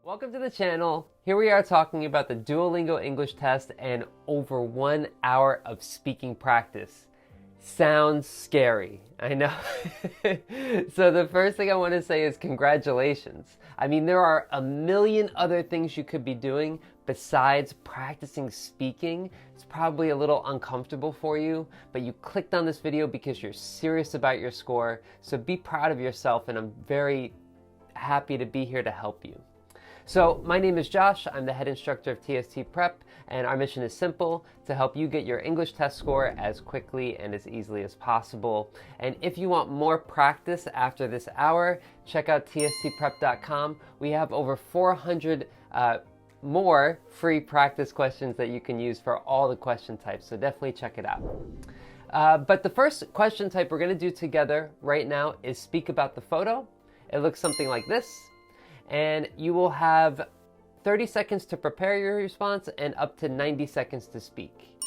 Welcome to the channel. Here we are talking about the Duolingo English Test and over 1 hour of speaking practice. Sounds scary, I know. So the first thing I want to say is congratulations. I mean, there are a million other things you could be doing besides practicing speaking. It's probably a little uncomfortable for you, but you clicked on this video because you're serious about your score. So be proud of yourself, and I'm very happy to be here to help you. So my name is Josh, I'm the head instructor of TST Prep, and our mission is simple: to help you get your English test score as quickly and as easily as possible. And if you want more practice after this hour, check out tstprep.com. We have over 400 more free practice questions that you can use for all the question types, so definitely check it out. But the first question type we're going to do together right now is speak about the photo. It looks something like this. And you will have 30 seconds to prepare your response and up to 90 seconds to speak.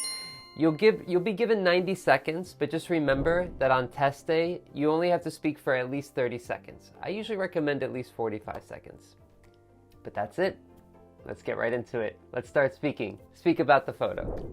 You'll be given 90 seconds, but just remember that on test day, you only have to speak for at least 30 seconds. I usually recommend at least 45 seconds. But that's it. Let's get right into it. Let's start speaking. Speak about the photo.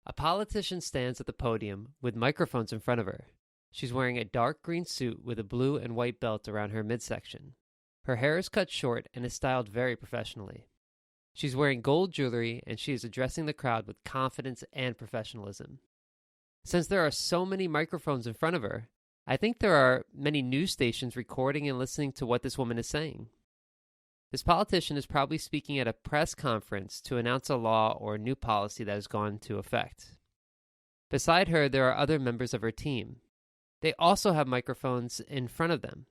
A politician stands at the podium with microphones in front of her. She's wearing a dark green suit with a blue and white belt around her midsection. Her hair is cut short and is styled very professionally. She's wearing gold jewelry, and she is addressing the crowd with confidence and professionalism. Since there are so many microphones in front of her, I think there are many news stations recording and listening to what this woman is saying. This politician is probably speaking at a press conference to announce a law or a new policy that has gone into effect. Beside her, there are other members of her team. They also have microphones in front of them.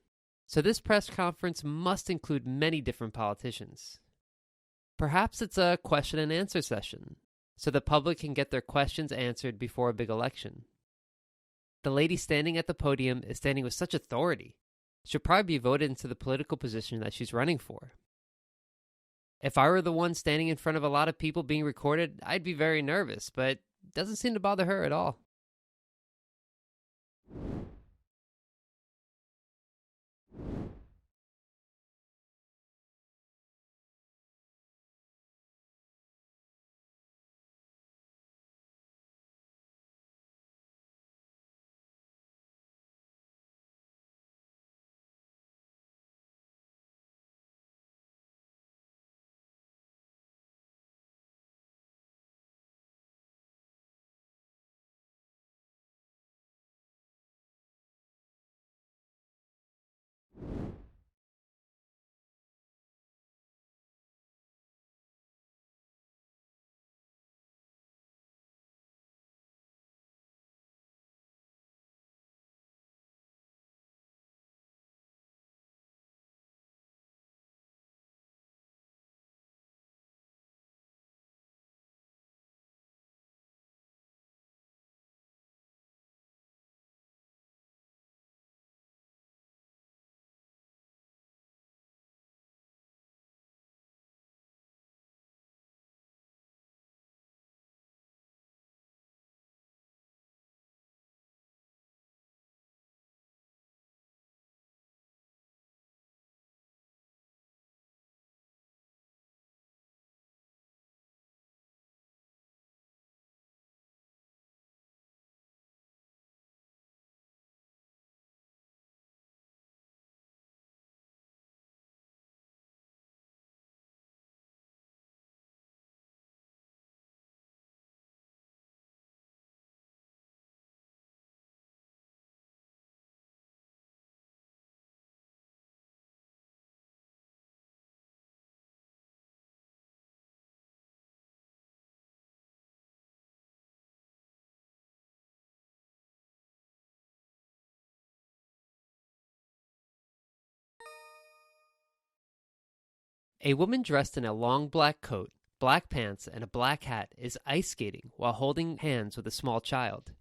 So this press conference must include many different politicians. Perhaps it's a question and answer session, so the public can get their questions answered before a big election. The lady standing at the podium is standing with such authority. She'll probably be voted into the political position that she's running for. If I were the one standing in front of a lot of people being recorded, I'd be very nervous, but it doesn't seem to bother her at all. A woman dressed in a long black coat, black pants, and a black hat is ice skating while holding hands with a small child.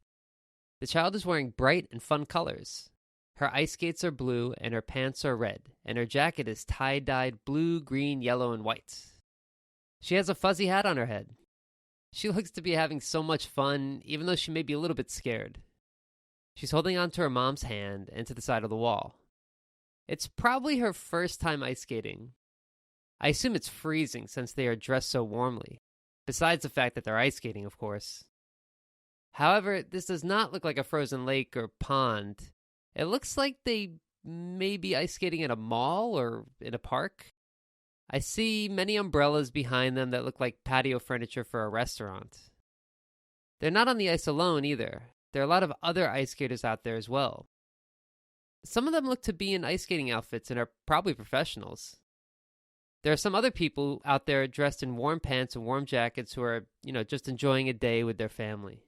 The child is wearing bright and fun colors. Her ice skates are blue and her pants are red, and her jacket is tie-dyed blue, green, yellow, and white. She has a fuzzy hat on her head. She looks to be having so much fun, even though she may be a little bit scared. She's holding onto her mom's hand and to the side of the wall. It's probably her first time ice skating. I assume it's freezing since they are dressed so warmly, besides the fact that they're ice skating, of course. However, this does not look like a frozen lake or pond. It looks like they may be ice skating at a mall or in a park. I see many umbrellas behind them that look like patio furniture for a restaurant. They're not on the ice alone either. There are a lot of other ice skaters out there as well. Some of them look to be in ice skating outfits and are probably professionals. There are some other people out there dressed in warm pants and warm jackets who are, just enjoying a day with their family.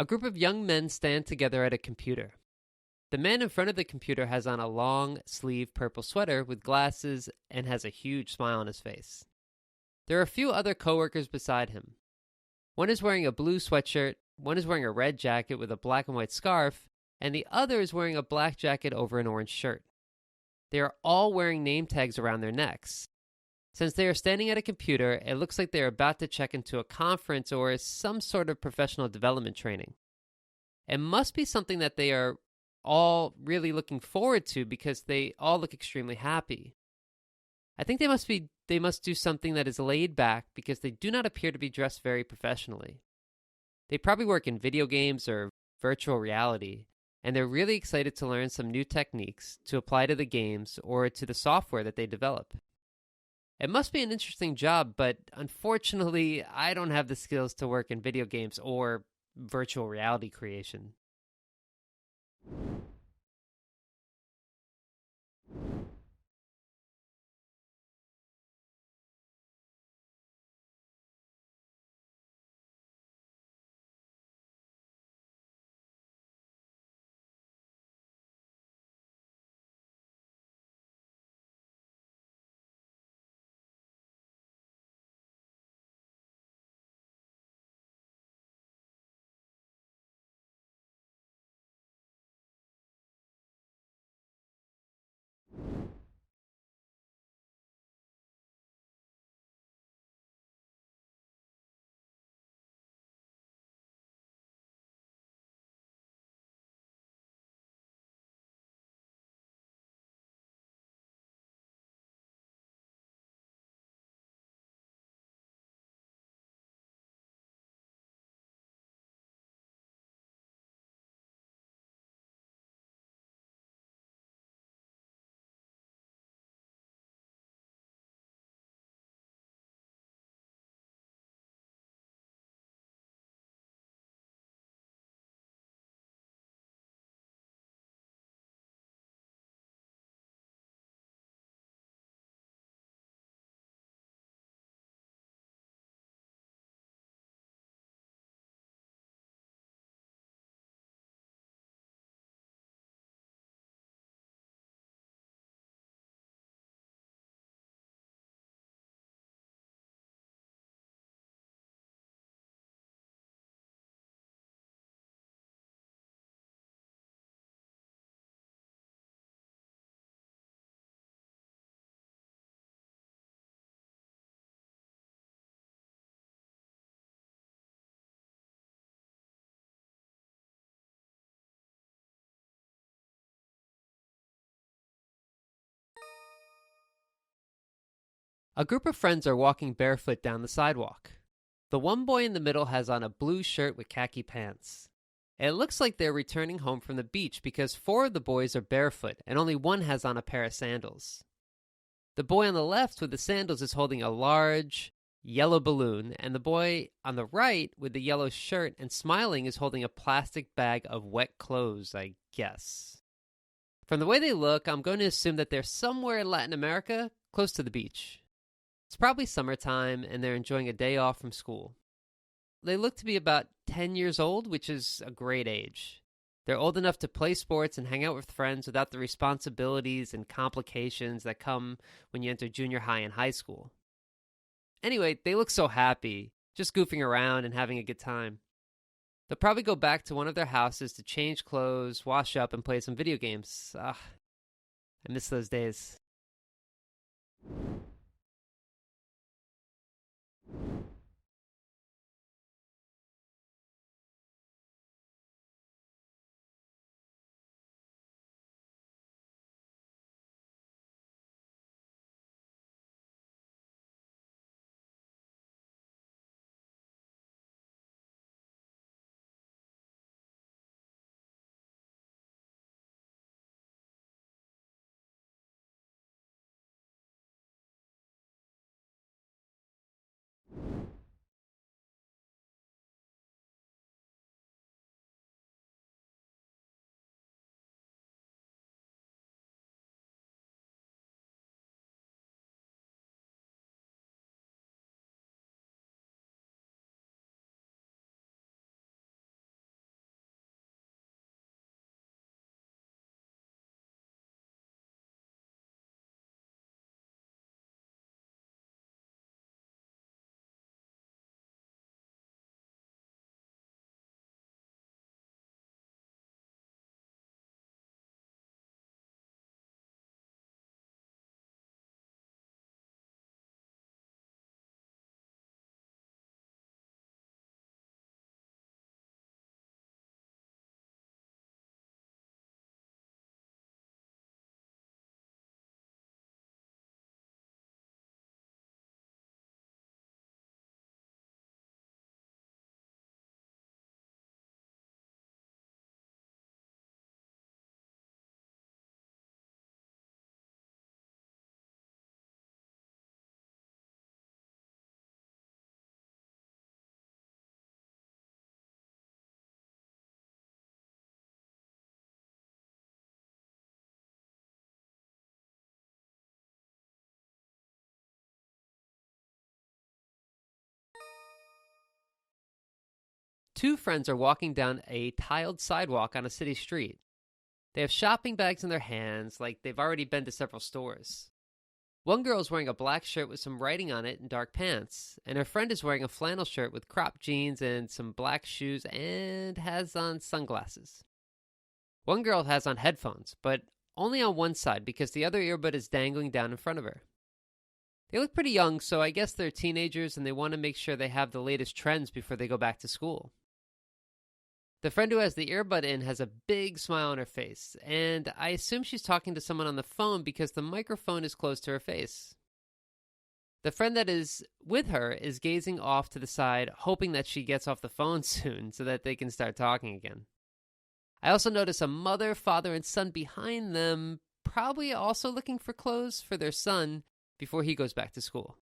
A group of young men stand together at a computer. The man in front of the computer has on a long sleeve purple sweater with glasses and has a huge smile on his face. There are a few other coworkers beside him. One is wearing a blue sweatshirt, one is wearing a red jacket with a black and white scarf, and the other is wearing a black jacket over an orange shirt. They are all wearing name tags around their necks. Since they are standing at a computer, it looks like they are about to check into a conference or some sort of professional development training. It must be something that they are all really looking forward to because they all look extremely happy. I think they must do something that is laid back because they do not appear to be dressed very professionally. They probably work in video games or virtual reality, and they're really excited to learn some new techniques to apply to the games or to the software that they develop. It must be an interesting job, but unfortunately, I don't have the skills to work in video games or virtual reality creation. A group of friends are walking barefoot down the sidewalk. The one boy in the middle has on a blue shirt with khaki pants. It looks like they're returning home from the beach because 4 of the boys are barefoot and only one has on a pair of sandals. The boy on the left with the sandals is holding a large yellow balloon, and the boy on the right with the yellow shirt and smiling is holding a plastic bag of wet clothes, I guess. From the way they look, I'm going to assume that they're somewhere in Latin America, close to the beach. It's probably summertime and they're enjoying a day off from school. They look to be about 10 years old, which is a great age. They're old enough to play sports and hang out with friends without the responsibilities and complications that come when you enter junior high and high school. Anyway, they look so happy, just goofing around and having a good time. They'll probably go back to one of their houses to change clothes, wash up, and play some video games. I miss those days. Two friends are walking down a tiled sidewalk on a city street. They have shopping bags in their hands, like they've already been to several stores. One girl is wearing a black shirt with some writing on it and dark pants, and her friend is wearing a flannel shirt with cropped jeans and some black shoes and has on sunglasses. One girl has on headphones, but only on one side because the other earbud is dangling down in front of her. They look pretty young, so I guess they're teenagers and they want to make sure they have the latest trends before they go back to school. The friend who has the earbud in has a big smile on her face, and I assume she's talking to someone on the phone because the microphone is close to her face. The friend that is with her is gazing off to the side, hoping that she gets off the phone soon so that they can start talking again. I also notice a mother, father, and son behind them, probably also looking for clothes for their son before he goes back to school.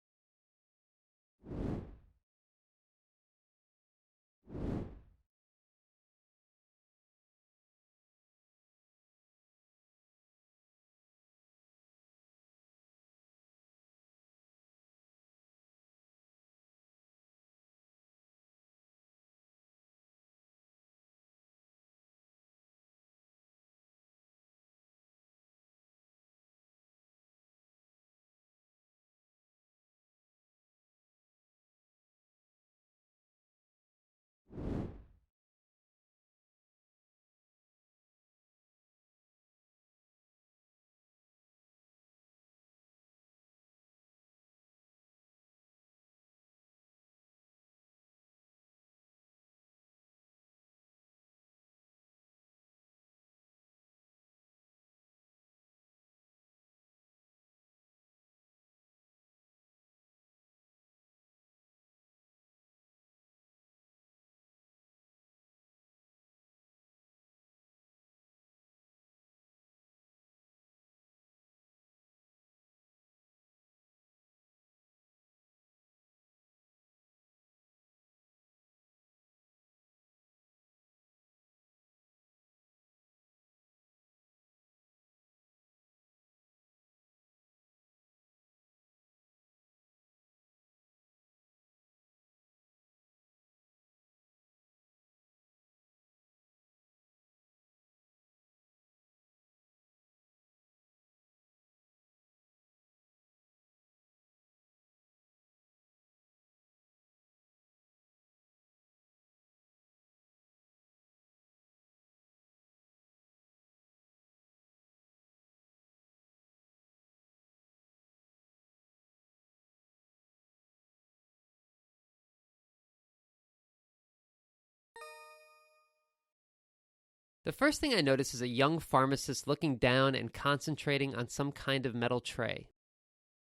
The first thing I notice is a young pharmacist looking down and concentrating on some kind of metal tray.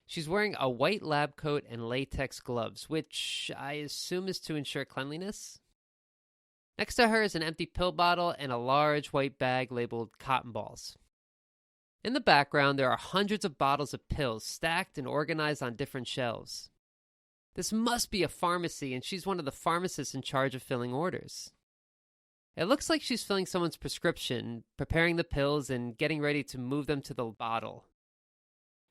She's wearing a white lab coat and latex gloves, which I assume is to ensure cleanliness. Next to her is an empty pill bottle and a large white bag labeled cotton balls. In the background, there are hundreds of bottles of pills stacked and organized on different shelves. This must be a pharmacy, and she's one of the pharmacists in charge of filling orders. It looks like she's filling someone's prescription, preparing the pills, and getting ready to move them to the bottle.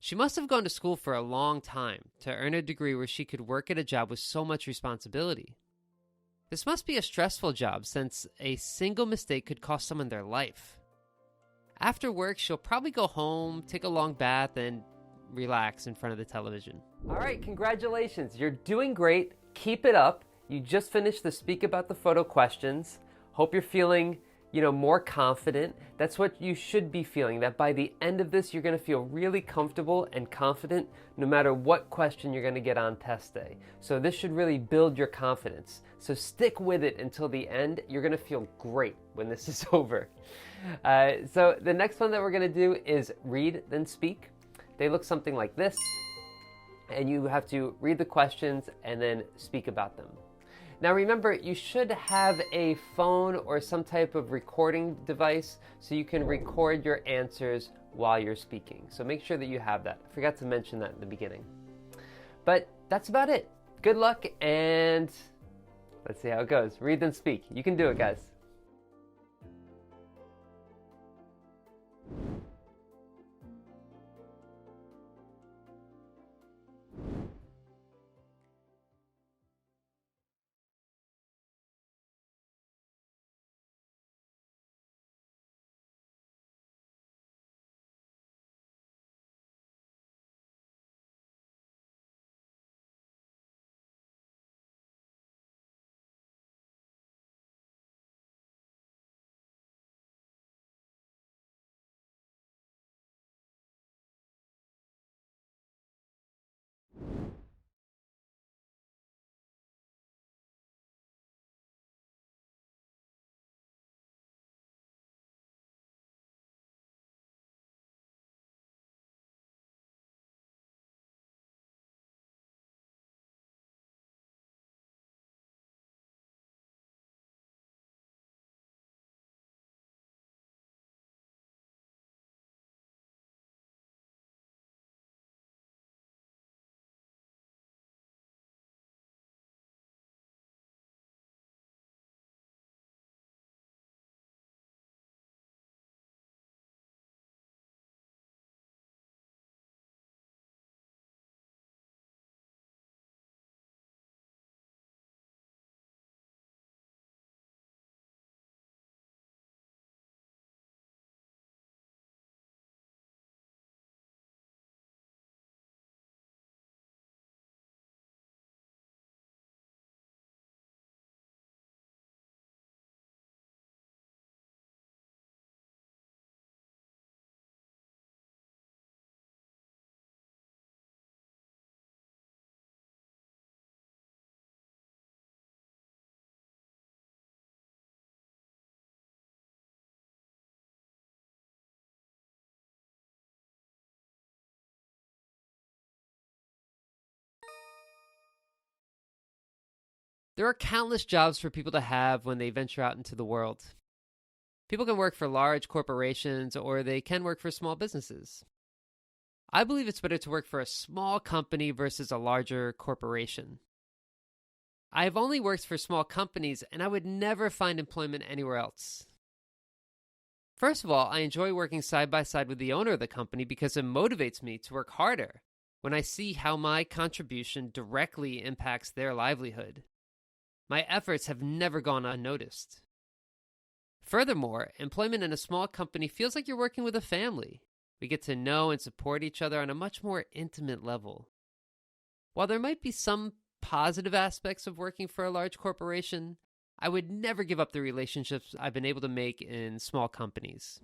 She must have gone to school for a long time to earn a degree where she could work at a job with so much responsibility. This must be a stressful job since a single mistake could cost someone their life. After work, she'll probably go home, take a long bath, and relax in front of the television. All right, congratulations. You're doing great. Keep it up. You just finished the Speak About the Photo questions. Hope you're feeling, more confident. That's what you should be feeling, that by the end of this, you're going to feel really comfortable and confident no matter what question you're going to get on test day. So this should really build your confidence. So stick with it until the end. You're going to feel great when this is over. So the next one that we're going to do is read, then speak. They look something like this, and you have to read the questions and then speak about them. Now remember, you should have a phone or some type of recording device so you can record your answers while you're speaking. So make sure that you have that. I forgot to mention that in the beginning. But that's about it. Good luck, and let's see how it goes. Read then speak. You can do it, guys. There are countless jobs for people to have when they venture out into the world. People can work for large corporations or they can work for small businesses. I believe it's better to work for a small company versus a larger corporation. I have only worked for small companies and I would never find employment anywhere else. First of all, I enjoy working side by side with the owner of the company because it motivates me to work harder when I see how my contribution directly impacts their livelihood. My efforts have never gone unnoticed. Furthermore, employment in a small company feels like you're working with a family. We get to know and support each other on a much more intimate level. While there might be some positive aspects of working for a large corporation, I would never give up the relationships I've been able to make in small companies.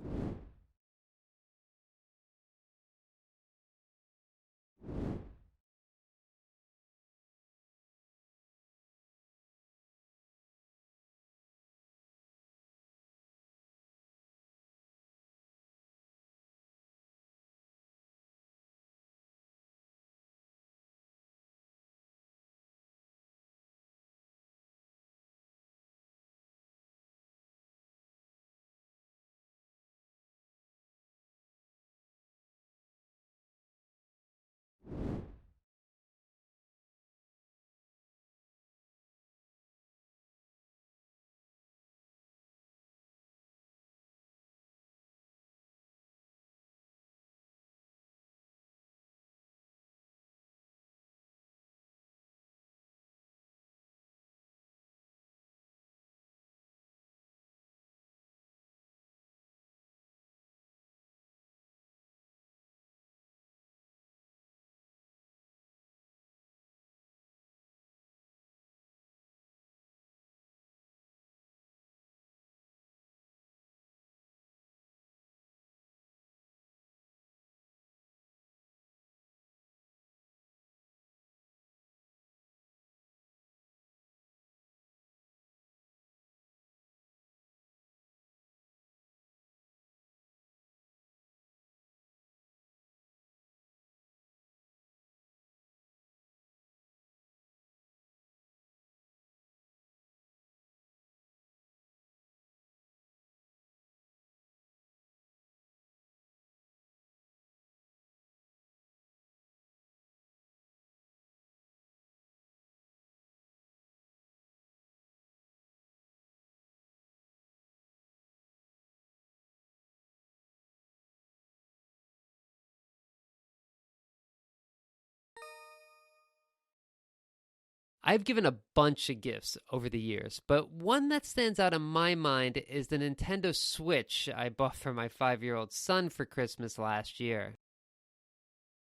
I've given a bunch of gifts over the years, but one that stands out in my mind is the Nintendo Switch I bought for my 5-year-old son for Christmas last year.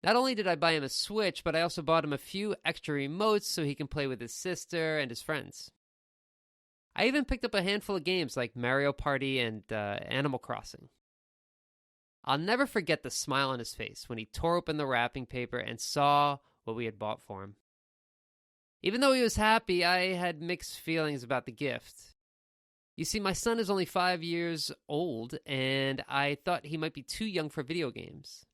Not only did I buy him a Switch, but I also bought him a few extra remotes so he can play with his sister and his friends. I even picked up a handful of games like Mario Party and Animal Crossing. I'll never forget the smile on his face when he tore open the wrapping paper and saw what we had bought for him. Even though he was happy, I had mixed feelings about the gift. You see, my son is only 5 years old, and I thought he might be too young for video games.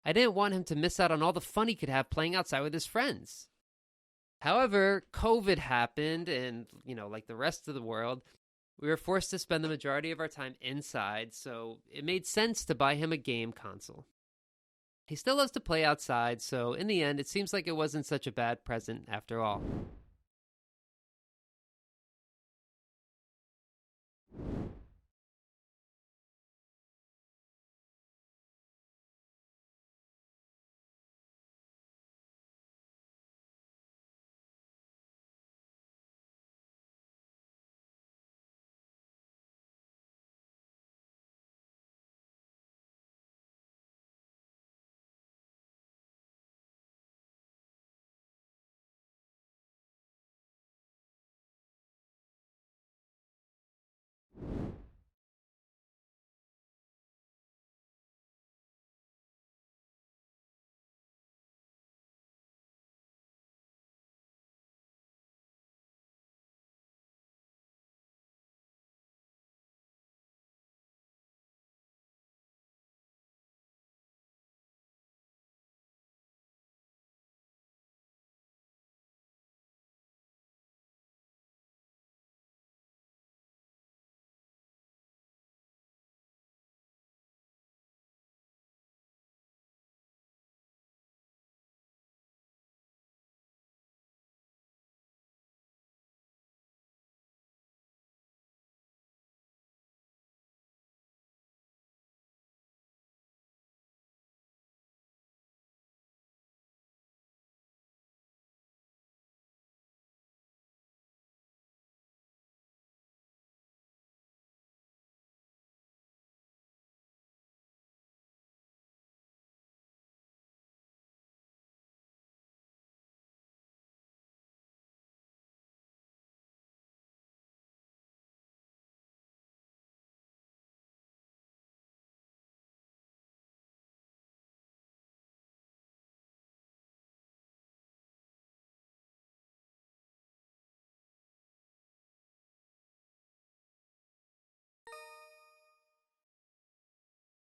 I didn't want him to miss out on all the fun he could have playing outside with his friends. However, COVID happened, and, like the rest of the world, we were forced to spend the majority of our time inside, so it made sense to buy him a game console. He still loves to play outside, so in the end, it seems like it wasn't such a bad present after all.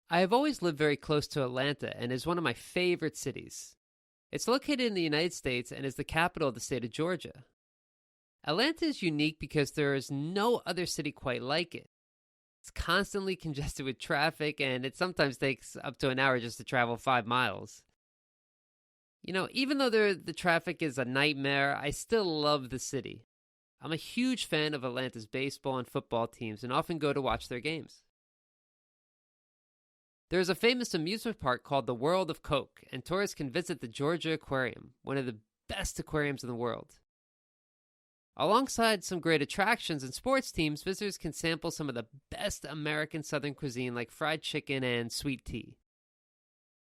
I have always lived very close to Atlanta and is one of my favorite cities. It's located in the United States and is the capital of the state of Georgia. Atlanta is unique because there is no other city quite like it. It's constantly congested with traffic, and it sometimes takes up to an hour just to travel 5 miles. Even though the traffic is a nightmare, I still love the city. I'm a huge fan of Atlanta's baseball and football teams and often go to watch their games. There is a famous amusement park called the World of Coke, and tourists can visit the Georgia Aquarium, one of the best aquariums in the world. Alongside some great attractions and sports teams, visitors can sample some of the best American Southern cuisine like fried chicken and sweet tea.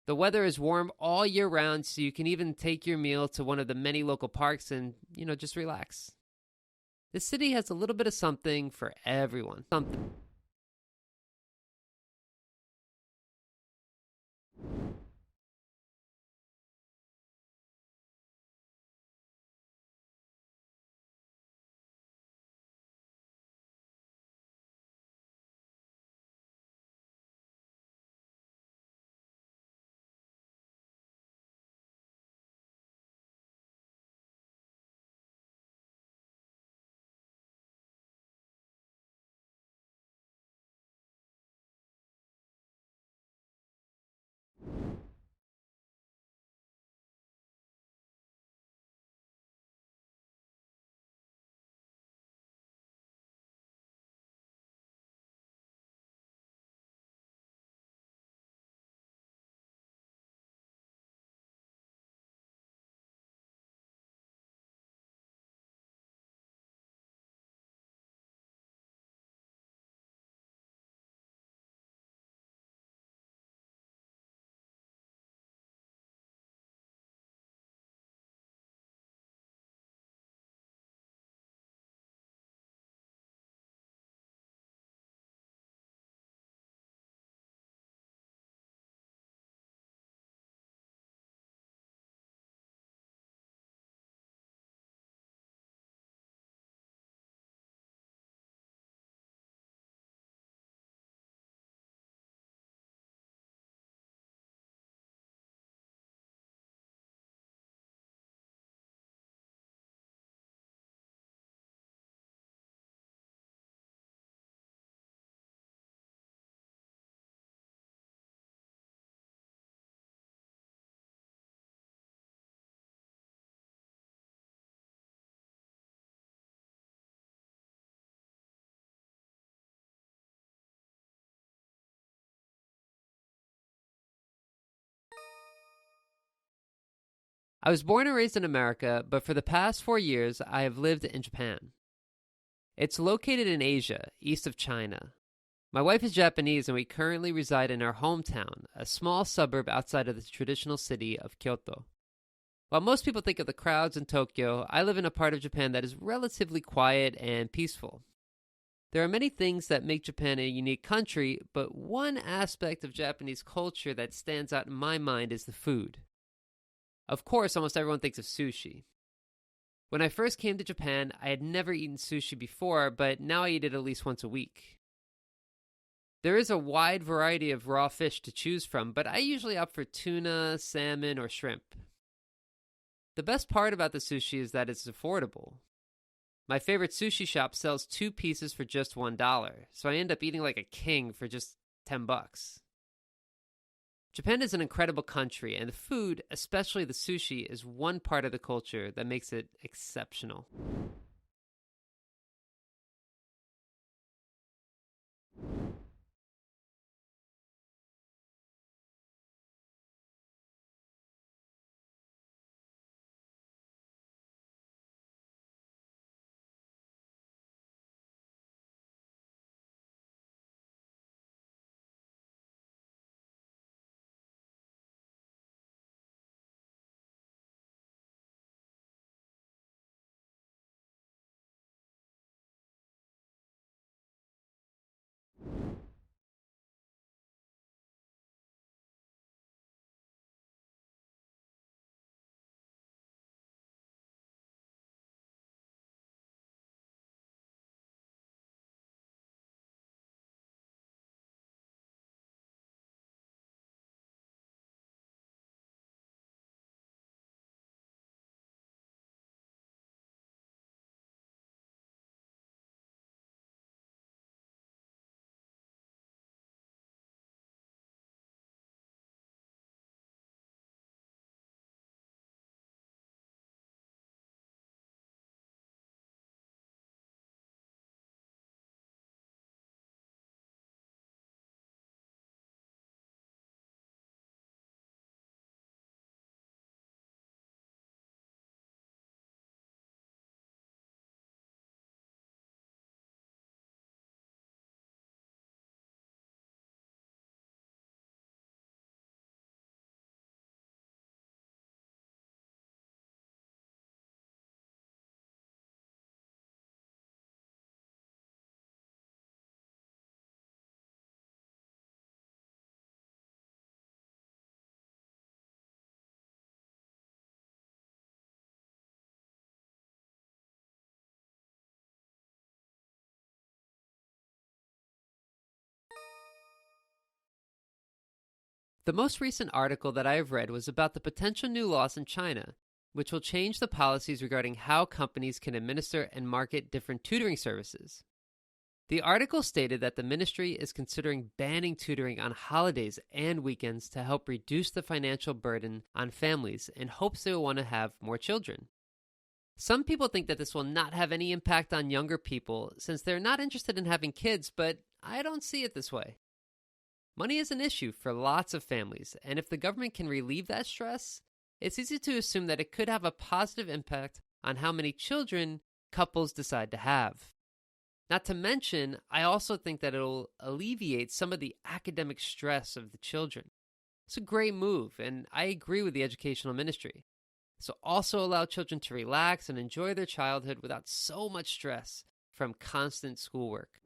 The weather is warm all year round, so you can even take your meal to one of the many local parks and, just relax. This city has a little bit of something for everyone. Something. I was born and raised in America, but for the past 4 years, I have lived in Japan. It's located in Asia, east of China. My wife is Japanese, and we currently reside in our hometown, a small suburb outside of the traditional city of Kyoto. While most people think of the crowds in Tokyo, I live in a part of Japan that is relatively quiet and peaceful. There are many things that make Japan a unique country, but one aspect of Japanese culture that stands out in my mind is the food. Of course, almost everyone thinks of sushi. When I first came to Japan, I had never eaten sushi before, but now I eat it at least once a week. There is a wide variety of raw fish to choose from, but I usually opt for tuna, salmon, or shrimp. The best part about the sushi is that it's affordable. My favorite sushi shop sells 2 pieces for just $1, so I end up eating like a king for just $10. Japan is an incredible country, and the food, especially the sushi, is one part of the culture that makes it exceptional. The most recent article that I have read was about the potential new laws in China, which will change the policies regarding how companies can administer and market different tutoring services. The article stated that the ministry is considering banning tutoring on holidays and weekends to help reduce the financial burden on families in hopes they will want to have more children. Some people think that this will not have any impact on younger people since they're not interested in having kids, but I don't see it this way. Money is an issue for lots of families, and if the government can relieve that stress, it's easy to assume that it could have a positive impact on how many children couples decide to have. Not to mention, I also think that it'll alleviate some of the academic stress of the children. It's a great move, and I agree with the educational ministry. This will also allow children to relax and enjoy their childhood without so much stress from constant schoolwork.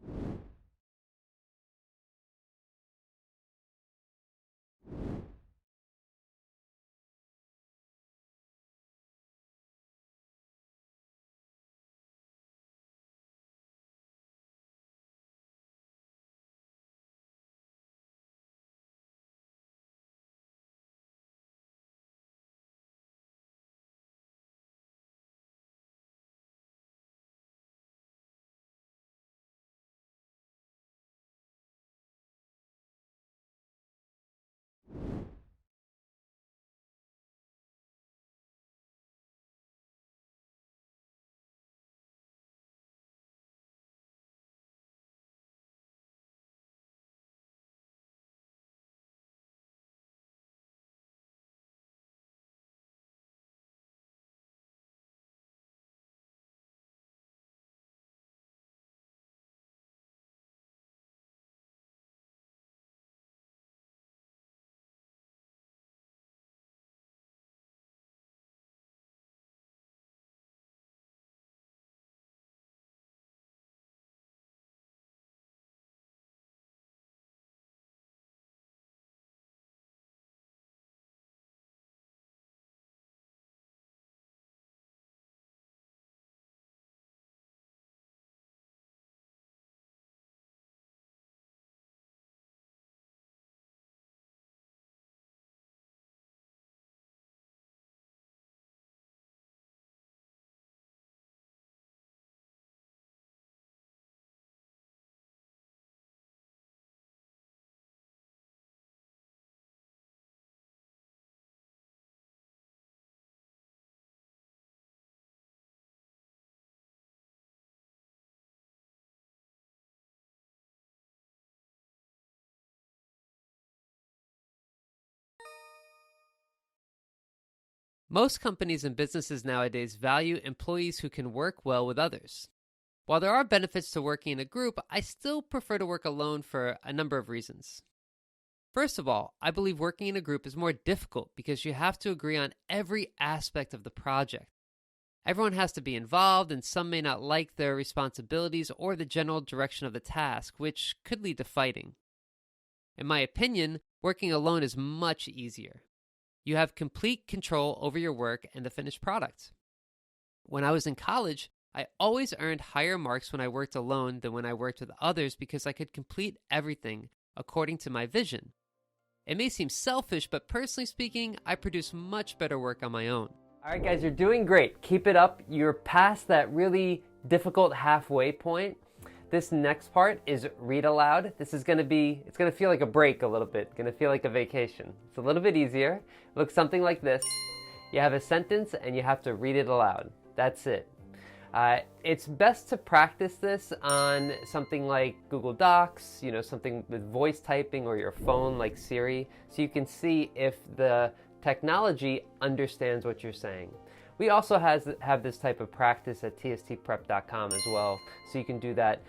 Most companies and businesses nowadays value employees who can work well with others. While there are benefits to working in a group, I still prefer to work alone for a number of reasons. First of all, I believe working in a group is more difficult because you have to agree on every aspect of the project. Everyone has to be involved, and some may not like their responsibilities or the general direction of the task, which could lead to fighting. In my opinion, working alone is much easier. You have complete control over your work and the finished product. When I was in college, I always earned higher marks when I worked alone than when I worked with others because I could complete everything according to my vision. It may seem selfish, but personally speaking, I produce much better work on my own. All right, guys, you're doing great. Keep it up. You're past that really difficult halfway point. This next part is read aloud. It's going to feel like a break a little bit. It's going to feel like a vacation. It's a little bit easier. It looks something like this. You have a sentence and you have to read it aloud. That's it. It's best to practice this on something like Google Docs, something with voice typing, or your phone like Siri, so you can see if the technology understands what you're saying. We also have this type of practice at tstprep.com as well, so you can do that.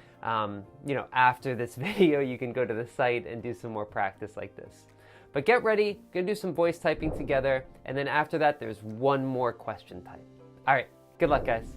After this video, you can go to the site and do some more practice like this. But get ready, gonna do some voice typing together, and then after that, there's one more question type. All right, good luck, guys.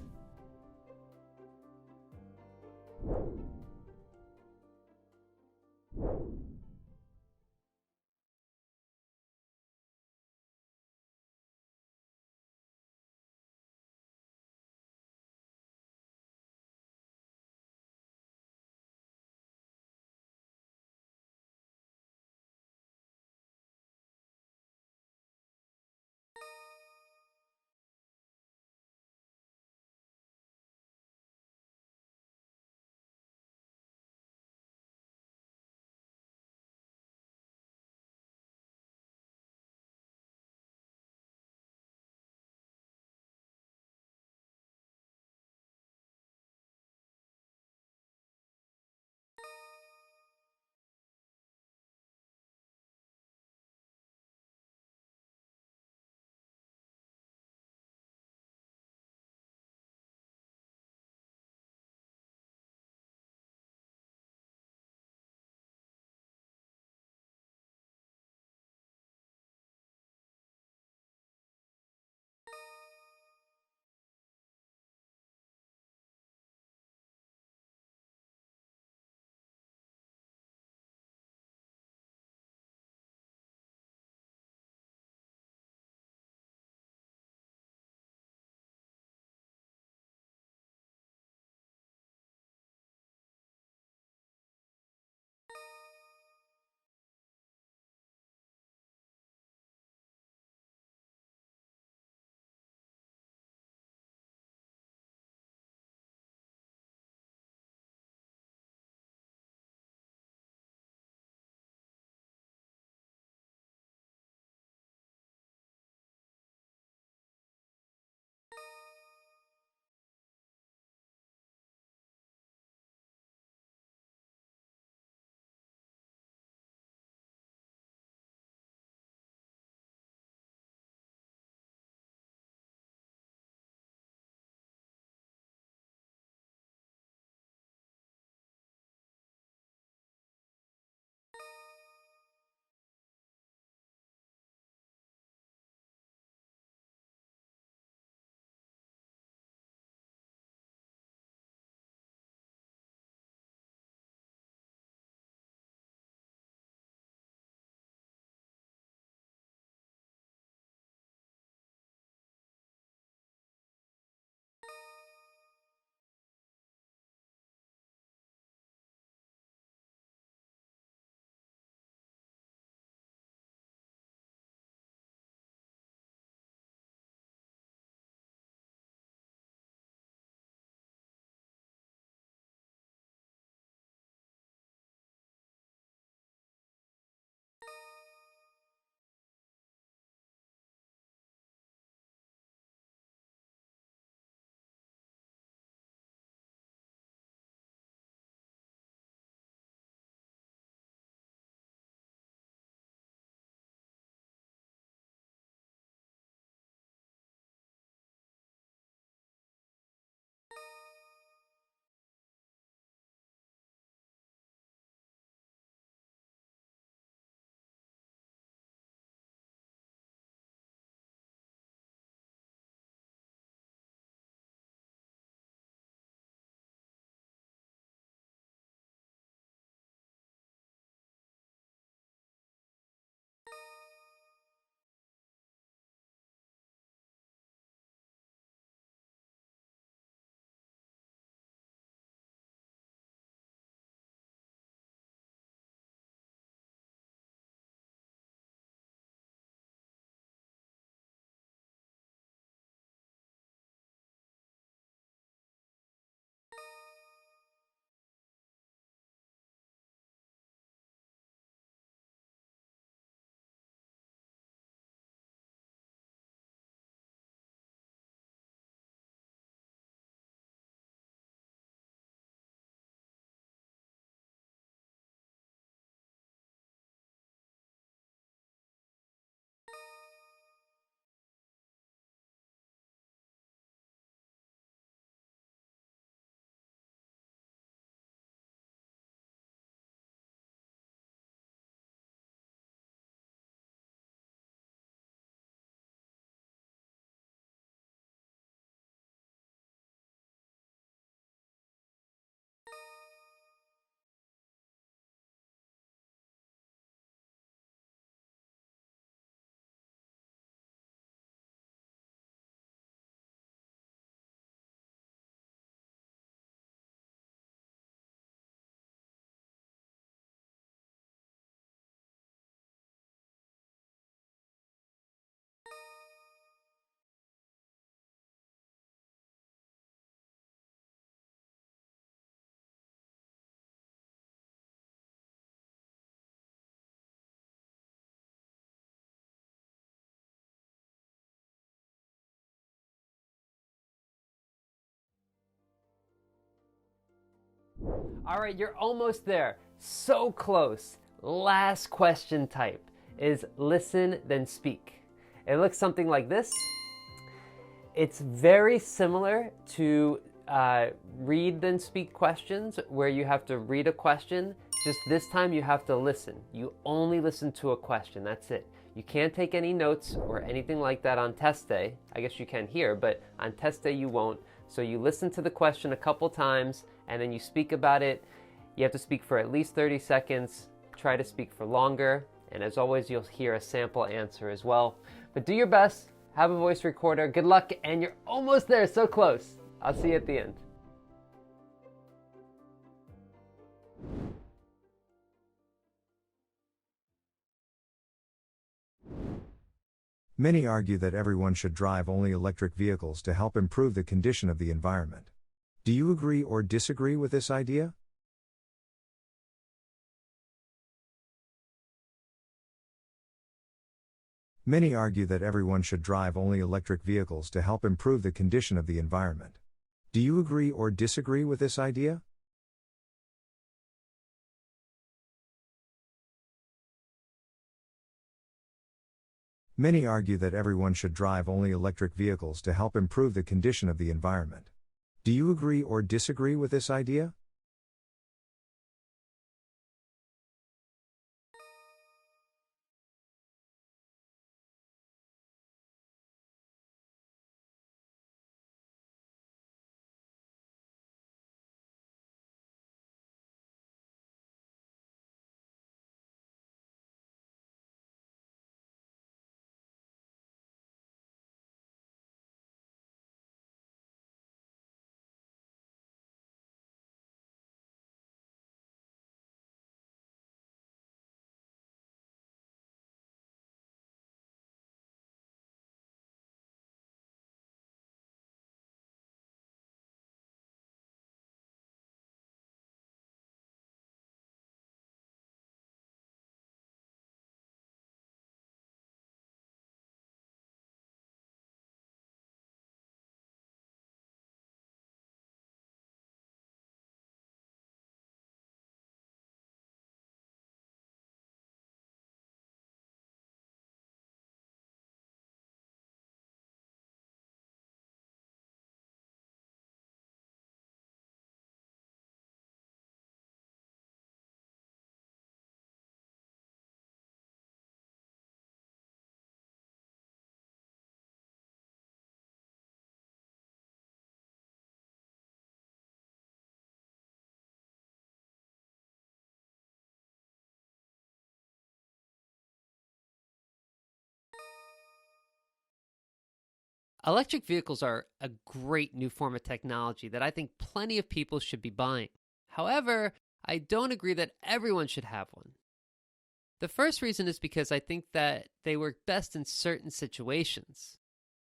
All right, you're almost there. So close. Last question type is listen, then speak. It looks something like this. It's very similar to read, then speak questions, where you have to read a question. Just this time you have to listen. You only listen to a question. That's it. You can't take any notes or anything like that on test day. I guess you can here, but on test day you won't. So you listen to the question a couple times and then you speak about it. You have to speak for at least 30 seconds. Try to speak for longer. And as always, you'll hear a sample answer as well. But do your best. Have a voice recorder. Good luck, and you're almost there. So close. I'll see you at the end. Many argue that everyone should drive only electric vehicles to help improve the condition of the environment. Do you agree or disagree with this idea? Many argue that everyone should drive only electric vehicles to help improve the condition of the environment. Do you agree or disagree with this idea? Many argue that everyone should drive only electric vehicles to help improve the condition of the environment. Do you agree or disagree with this idea? Electric vehicles are a great new form of technology that I think plenty of people should be buying. However, I don't agree that everyone should have one. The first reason is because I think that they work best in certain situations.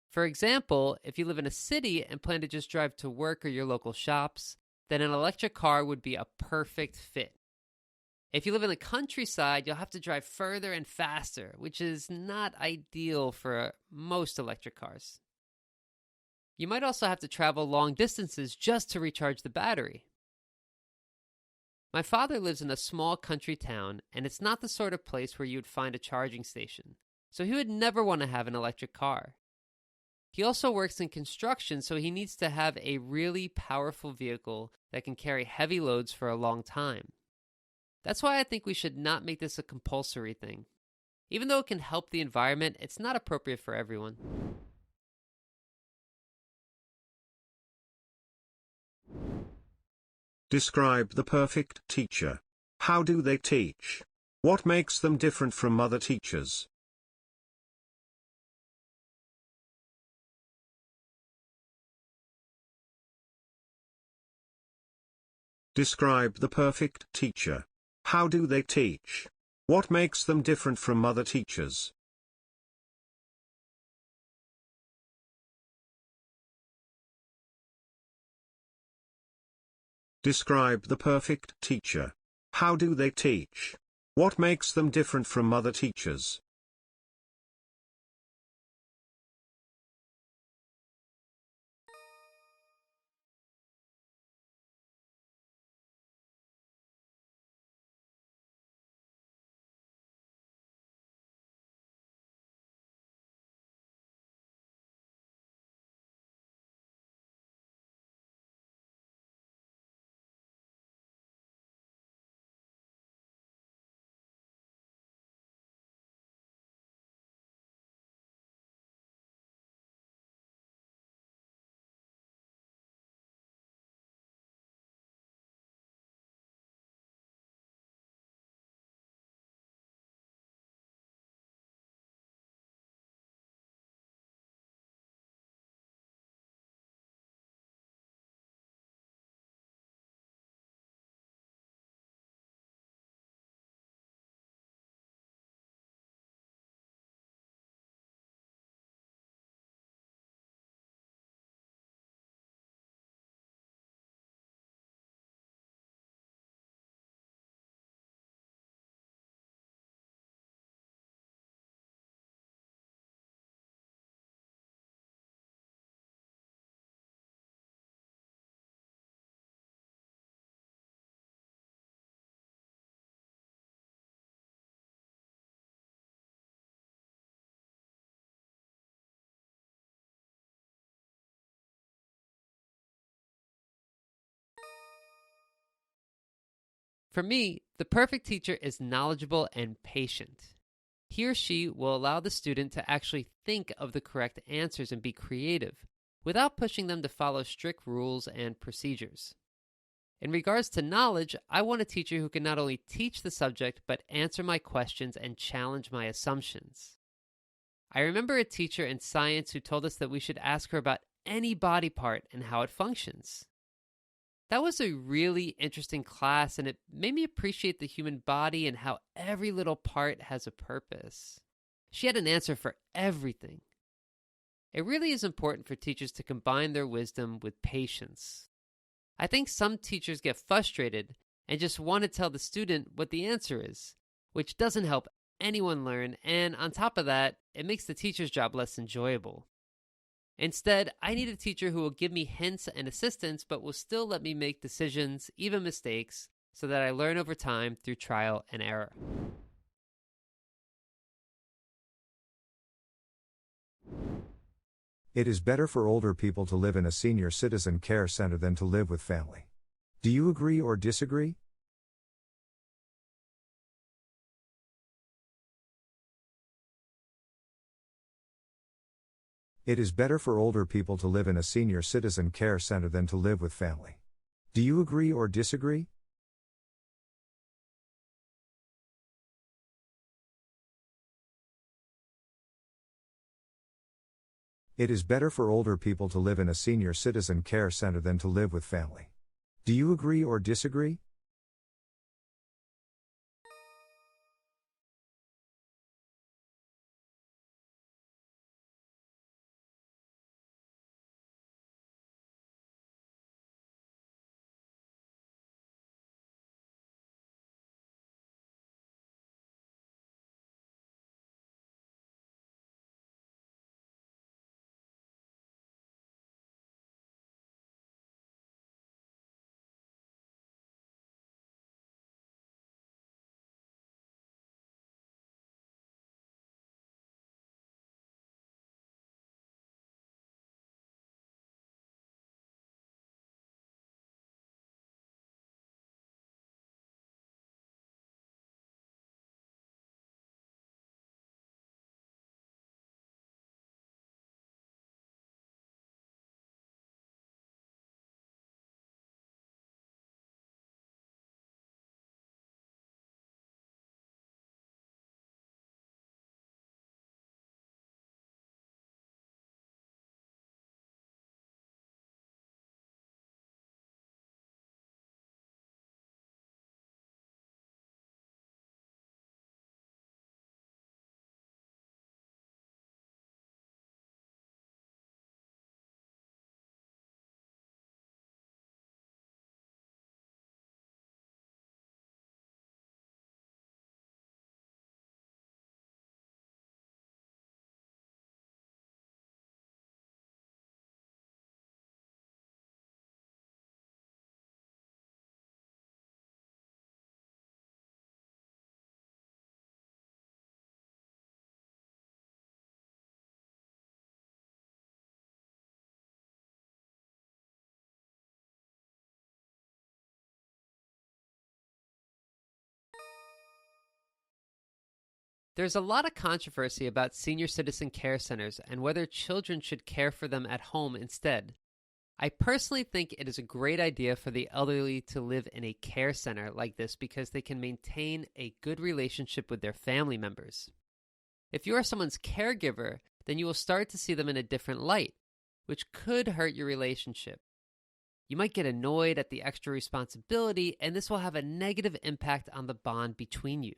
For example, if you live in a city and plan to just drive to work or your local shops, then an electric car would be a perfect fit. If you live in the countryside, you'll have to drive further and faster, which is not ideal for most electric cars. You might also have to travel long distances just to recharge the battery. My father lives in a small country town, and it's not the sort of place where you would find a charging station, so he would never want to have an electric car. He also works in construction, so he needs to have a really powerful vehicle that can carry heavy loads for a long time. That's why I think we should not make this a compulsory thing. Even though it can help the environment, it's not appropriate for everyone. Describe the perfect teacher. How do they teach? What makes them different from other teachers? Describe the perfect teacher. How do they teach? What makes them different from other teachers? Describe the perfect teacher. How do they teach? What makes them different from other teachers? For me, the perfect teacher is knowledgeable and patient. He or she will allow the student to actually think of the correct answers and be creative, without pushing them to follow strict rules and procedures. In regards to knowledge, I want a teacher who can not only teach the subject, but answer my questions and challenge my assumptions. I remember a teacher in science who told us that we should ask her about any body part and how it functions. That was a really interesting class, and it made me appreciate the human body and how every little part has a purpose. She had an answer for everything. It really is important for teachers to combine their wisdom with patience. I think some teachers get frustrated and just want to tell the student what the answer is, which doesn't help anyone learn, and on top of that, it makes the teacher's job less enjoyable. Instead, I need a teacher who will give me hints and assistance, but will still let me make decisions, even mistakes, so that I learn over time through trial and error. It is better for older people to live in a senior citizen care center than to live with family. Do you agree or disagree? It is better for older people to live in a senior citizen care center than to live with family. Do you agree or disagree? It is better for older people to live in a senior citizen care center than to live with family. Do you agree or disagree? There's a lot of controversy about senior citizen care centers and whether children should care for them at home instead. I personally think it is a great idea for the elderly to live in a care center like this because they can maintain a good relationship with their family members. If you are someone's caregiver, then you will start to see them in a different light, which could hurt your relationship. You might get annoyed at the extra responsibility, and this will have a negative impact on the bond between you.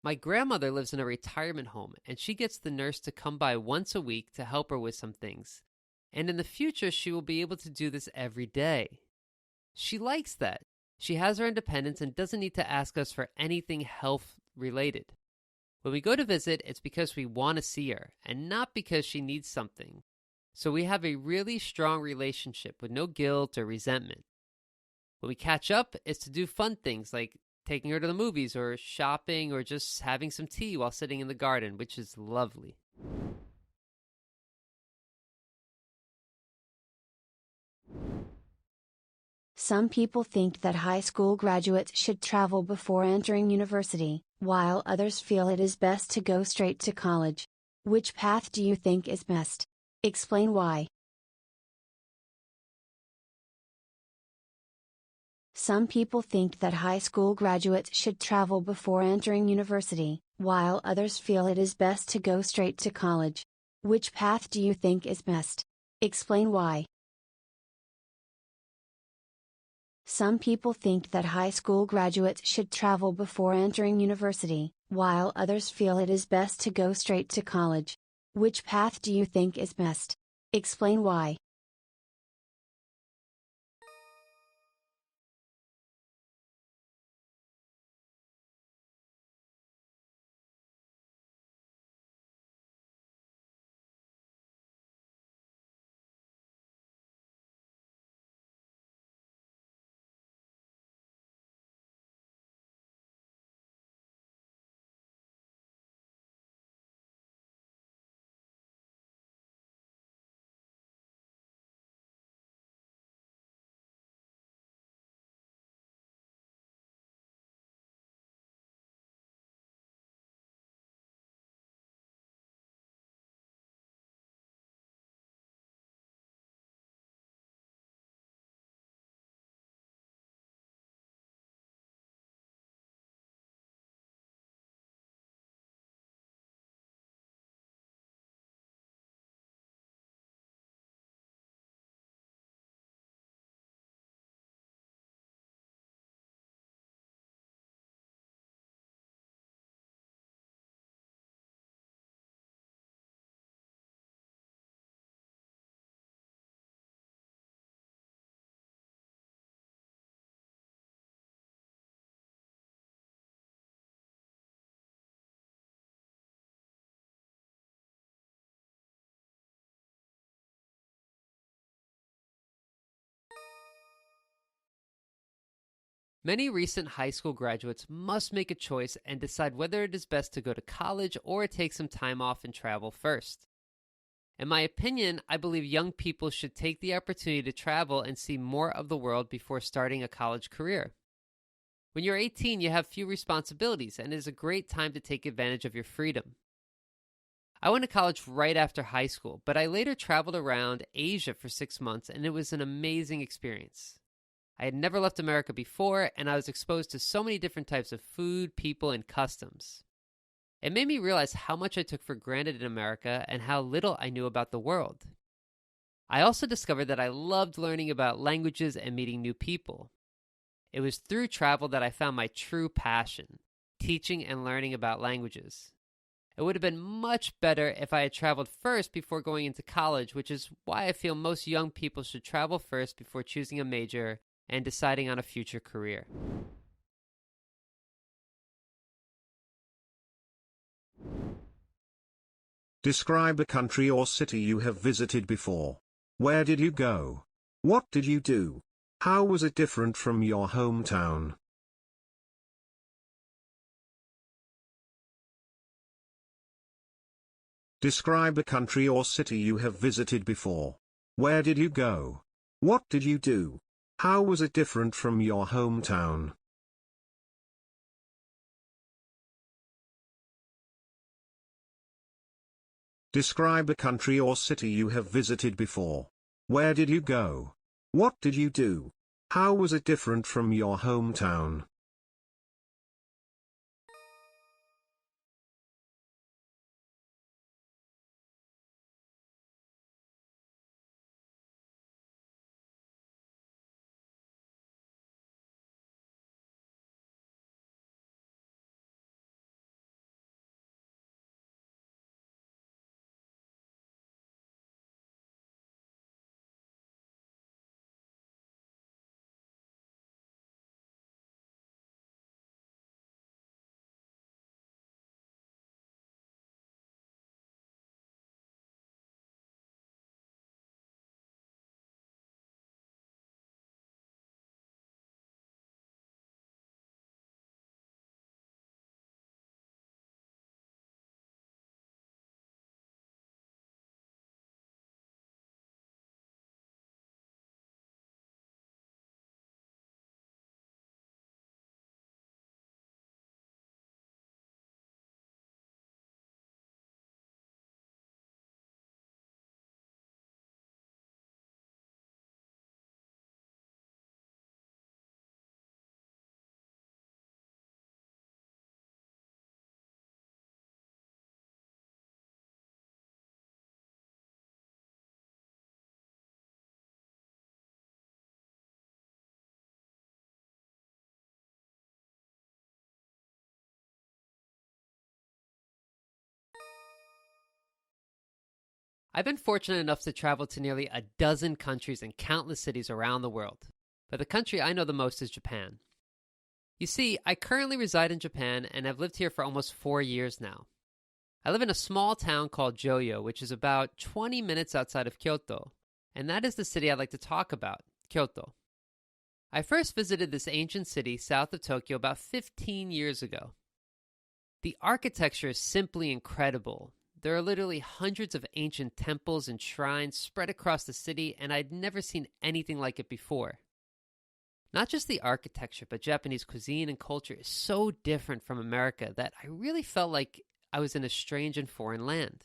My grandmother lives in a retirement home, and she gets the nurse to come by once a week to help her with some things. And in the future, she will be able to do this every day. She likes that. She has her independence and doesn't need to ask us for anything health-related. When we go to visit, it's because we want to see her, and not because she needs something. So we have a really strong relationship with no guilt or resentment. When we catch up, it's to do fun things like taking her to the movies or shopping or just having some tea while sitting in the garden, which is lovely. Some people think that high school graduates should travel before entering university, while others feel it is best to go straight to college. Which path do you think is best? Explain why. Some people think that high school graduates should travel before entering university, while others feel it is best to go straight to college. Which path do you think is best? Explain why. Some people think that high school graduates should travel before entering university, while others feel it is best to go straight to college. Which path do you think is best? Explain why. Many recent high school graduates must make a choice and decide whether it is best to go to college or take some time off and travel first. In my opinion, I believe young people should take the opportunity to travel and see more of the world before starting a college career. When you're 18, you have few responsibilities, and it is a great time to take advantage of your freedom. I went to college right after high school, but I later traveled around Asia for 6 months, and it was an amazing experience. I had never left America before, and I was exposed to so many different types of food, people, and customs. It made me realize how much I took for granted in America and how little I knew about the world. I also discovered that I loved learning about languages and meeting new people. It was through travel that I found my true passion, teaching and learning about languages. It would have been much better if I had traveled first before going into college, which is why I feel most young people should travel first before choosing a major and deciding on a future career. Describe a country or city you have visited before. Where did you go? What did you do? How was it different from your hometown? Describe a country or city you have visited before. Where did you go? What did you do? How was it different from your hometown? Describe a country or city you have visited before. Where did you go? What did you do? How was it different from your hometown? I've been fortunate enough to travel to nearly a dozen countries and countless cities around the world, but the country I know the most is Japan. You see, I currently reside in Japan and have lived here for almost 4 years now. I live in a small town called Joyo, which is about 20 minutes outside of Kyoto, and that is the city I'd like to talk about, Kyoto. I first visited this ancient city south of Tokyo about 15 years ago. The architecture is simply incredible. There are literally hundreds of ancient temples and shrines spread across the city, and I'd never seen anything like it before. Not just the architecture, but Japanese cuisine and culture is so different from America that I really felt like I was in a strange and foreign land.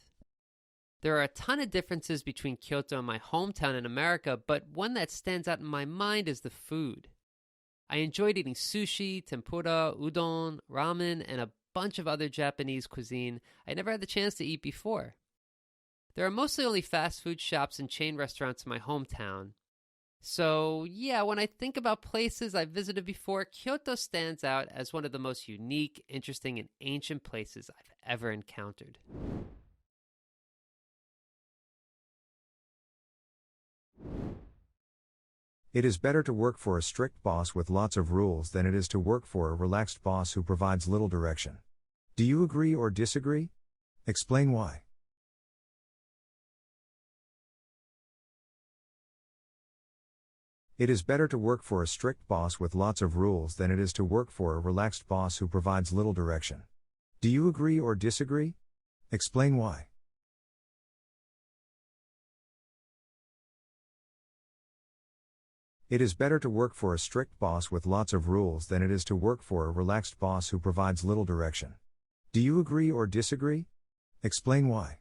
There are a ton of differences between Kyoto and my hometown in America, but one that stands out in my mind is the food. I enjoyed eating sushi, tempura, udon, ramen, and a bunch of other Japanese cuisine I never had the chance to eat before. There are mostly only fast food shops and chain restaurants in my hometown. So yeah, when I think about places I've visited before, Kyoto stands out as one of the most unique, interesting, and ancient places I've ever encountered. It is better to work for a strict boss with lots of rules than it is to work for a relaxed boss who provides little direction. Do you agree or disagree? Explain why. It is better to work for a strict boss with lots of rules than it is to work for a relaxed boss who provides little direction. Do you agree or disagree? Explain why. It is better to work for a strict boss with lots of rules than it is to work for a relaxed boss who provides little direction. Do you agree or disagree? Explain why.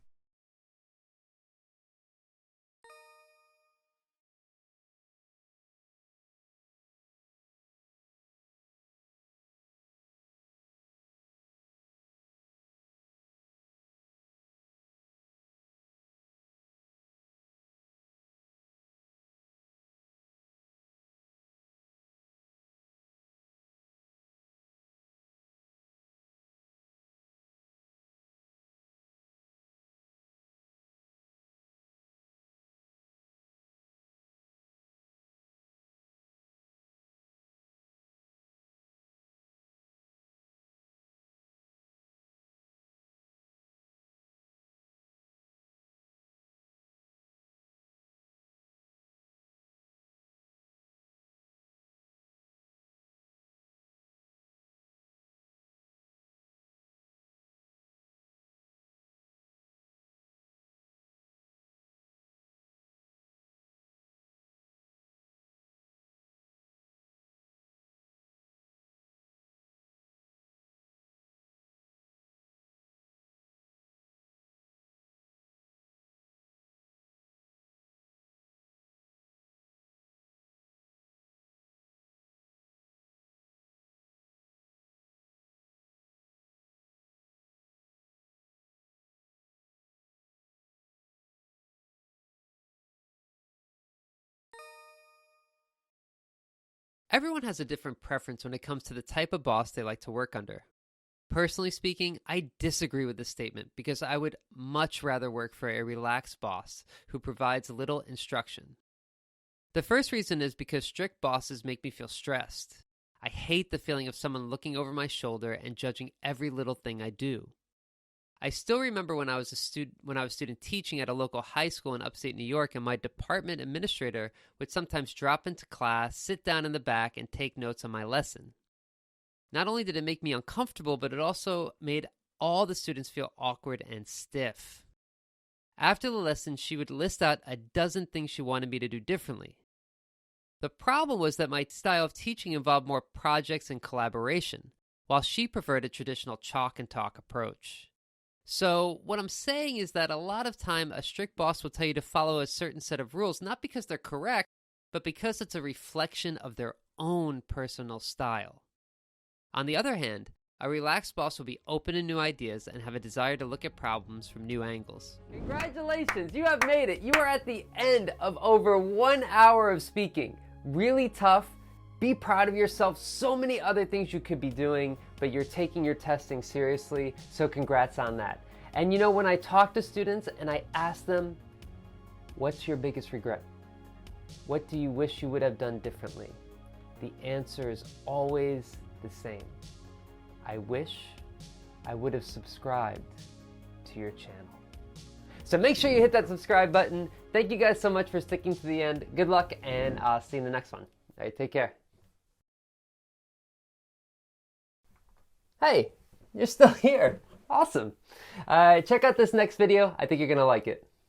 Everyone has a different preference when it comes to the type of boss they like to work under. Personally speaking, I disagree with this statement because I would much rather work for a relaxed boss who provides little instruction. The first reason is because strict bosses make me feel stressed. I hate the feeling of someone looking over my shoulder and judging every little thing I do. I still remember when I was student teaching at a local high school in upstate New York, and my department administrator would sometimes drop into class, sit down in the back, and take notes on my lesson. Not only did it make me uncomfortable, but it also made all the students feel awkward and stiff. After the lesson, she would list out a dozen things she wanted me to do differently. The problem was that my style of teaching involved more projects and collaboration, while she preferred a traditional chalk and talk approach. So what I'm saying is that a lot of time a strict boss will tell you to follow a certain set of rules, not because they're correct, but because it's a reflection of their own personal style. On the other hand, a relaxed boss will be open to new ideas and have a desire to look at problems from new angles. Congratulations, you have made it. You are at the end of over 1 hour of speaking. Really tough. Be proud of yourself. So many other things you could be doing, but you're taking your testing seriously, so congrats on that. And you know, when I talk to students and I ask them, What's your biggest regret? What do you wish you would have done differently? The answer is always the same. I wish I would have subscribed to your channel. So make sure you hit that subscribe button. Thank you guys so much for sticking to the end. Good luck, and I'll see you in the next one. All right, take care. Hey, you're still here. Awesome. Check out this next video. I think you're gonna like it.